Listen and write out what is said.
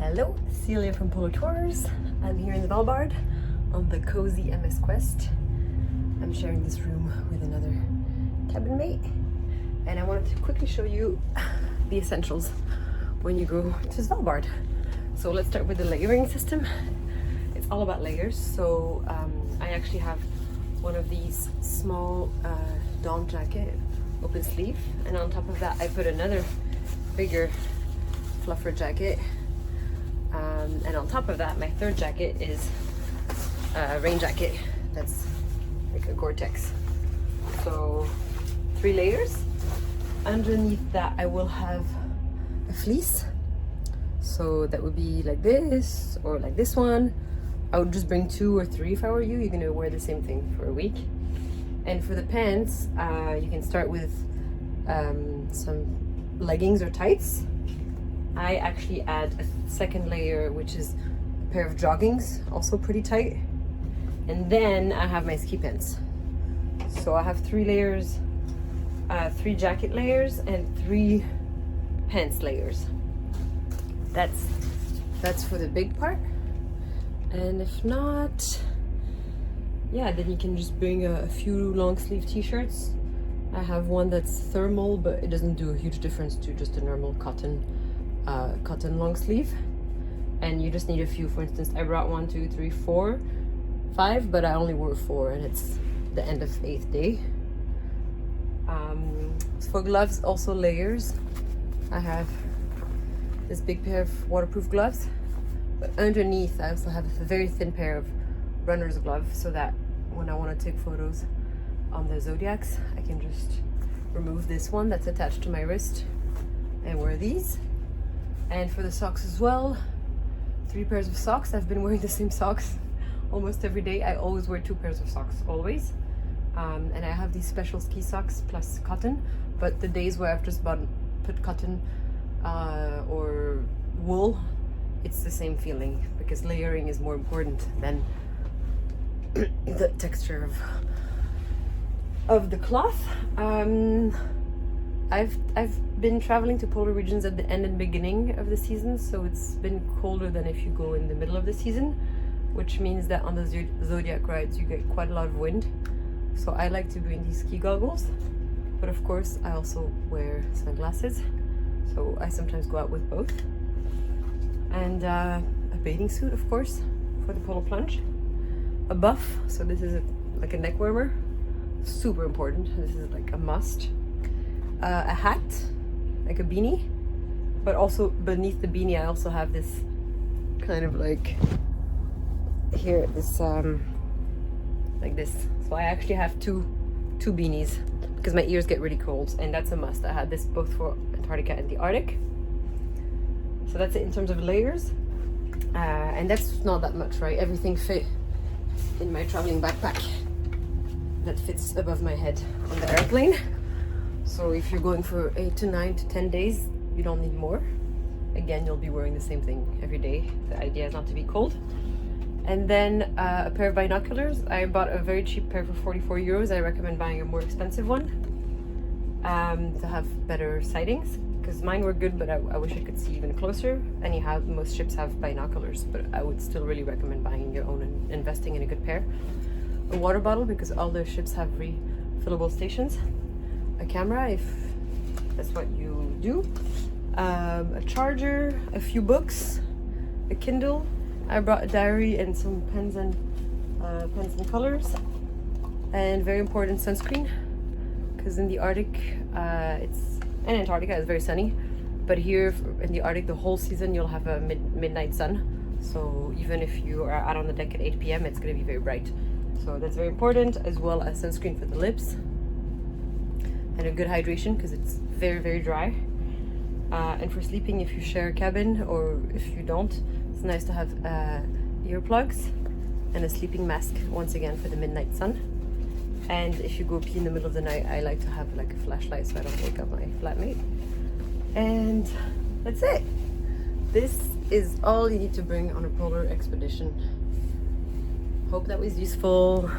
Hello, Celia from Polar Tours. I'm here in the Svalbard on the cozy MS Quest. I'm sharing this room with another cabin mate, and I wanted to quickly show you the essentials when you go to Svalbard. So let's start with the layering system. It's all about layers. So I actually have one of these small dawn jacket, open sleeve, and on top of that I put another bigger fluffer jacket. And on top of that, my third jacket is a rain jacket that's like a Gore-Tex. So 3 layers. Underneath that I will have a fleece. So that would be like this or like this one. I would just bring 2 or 3 if I were you. You're gonna wear the same thing for a week. And for the pants, you can start with some leggings or tights. I actually add a second layer, which is a pair of joggings, also pretty tight. And then I have my ski pants. So I have 3 layers, 3 jacket layers and 3 pants layers. That's for the big part. And if not, yeah, then you can just bring a few long sleeve t-shirts. I have one that's thermal, but it doesn't do a huge difference to just a normal cotton long sleeve. And you just need a few. For instance, I brought 1, 2, 3, 4, 5, but I only wore 4, and it's the end of 8th day. For gloves, also layers. I have this big pair of waterproof gloves, but underneath I also have a very thin pair of runner's gloves, so that when I want to take photos on the Zodiacs, I can just remove this one that's attached to my wrist and wear these. And for the socks as well, 3 pairs of socks. I've been wearing the same socks almost every day. I always wear 2 pairs of socks, always. And I have these special ski socks plus cotton, but the days where I've just put cotton or wool, it's the same feeling, because layering is more important than the texture of the cloth. I've been traveling to polar regions at the end and beginning of the season, so it's been colder than if you go in the middle of the season, which means that on the Zodiac rides you get quite a lot of wind. So I like to bring these ski goggles, but of course I also wear sunglasses, so I sometimes go out with both. And a bathing suit, of course, for the polar plunge. A buff, so this is like a neck warmer, super important. This is like a must. A hat, like a beanie, but also beneath the beanie I also have this kind of like here, this like this. So I actually have two beanies because my ears get really cold, and that's a must. I had this both for Antarctica and the Arctic. So that's it in terms of layers, and that's not that much, right? Everything fit in my traveling backpack that fits above my head on the airplane. So if you're going for 8 to 9 to 10 days, you don't need more. Again, you'll be wearing the same thing every day. The idea is not to be cold. And then a pair of binoculars. I bought a very cheap pair for 44 euros. I recommend buying a more expensive one to have better sightings, because mine were good, but I wish I could see even closer. Anyhow, most ships have binoculars, but I would still really recommend buying your own and investing in a good pair. A water bottle, because all the ships have refillable stations. A camera, if that's what you do. A charger, a few books, a Kindle. I brought a diary and some pens and colors. And very important, sunscreen, because in the Arctic, and Antarctica is very sunny, but here in the Arctic the whole season you'll have a midnight sun. So even if you are out on the deck at 8 p.m. it's going to be very bright. So that's very important, as well as sunscreen for the lips. And a good hydration, because it's very, very dry. And for sleeping, if you share a cabin or if you don't, it's nice to have earplugs and a sleeping mask, once again for the midnight sun. And if you go pee in the middle of the night, I like to have like a flashlight so I don't wake up my flatmate. And that's it. This is all you need to bring on a polar expedition. Hope that was useful.